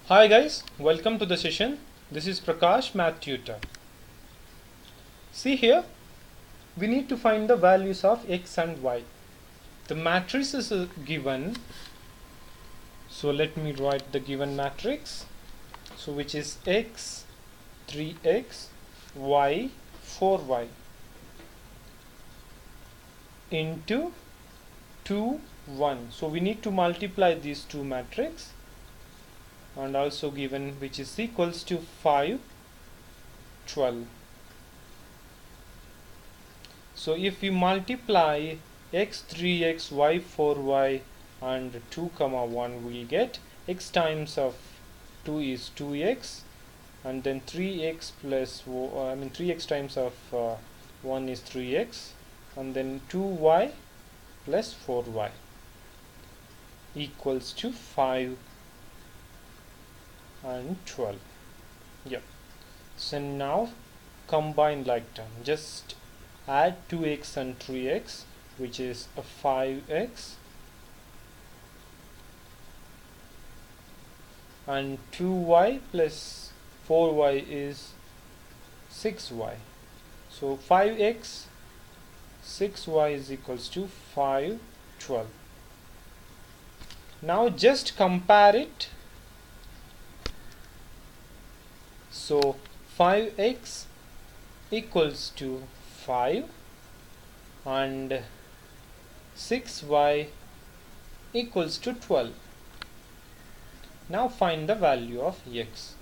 Hi guys, welcome to the session. This is Prakash, Math Tutor. See here, we need to find the values of x and y. The matrix is given, so let me write the given matrix. So which is x, 3x, y, 4y into 2, 1. So we need to multiply these two matrices, and also given which is equals to 5, 12. So if we multiply x 3x, y 4y and 2 comma 1, we'll get x times of 2 is 2x, and then 3x plus 3x times of 1 is 3x, and then 2y plus 4y equals to 5 and 12. Yep. So now combine like term, just add 2x and 3x, which is a 5x, and 2y plus 4y is 6y. So 5x 6y is equals to 5, 12. Now just compare it. So 5x equals to 5 and 6y equals to 12. Now find the value of x.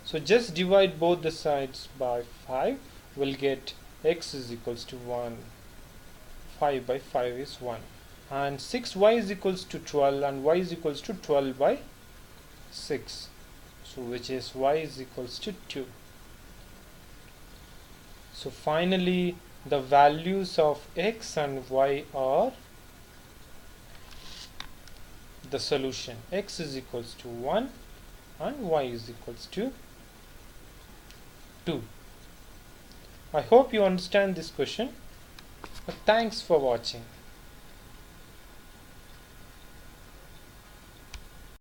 So just divide both the sides by 5. We'll get x is equals to 1. 5 by 5 is 1. And 6y is equals to 12, and y is equals to 12 by 6. So which is y is equals to 2. So finally the values of x and y are the solution. X is equals to 1 and y is equals to 2. I hope you understand this question. Thanks for watching.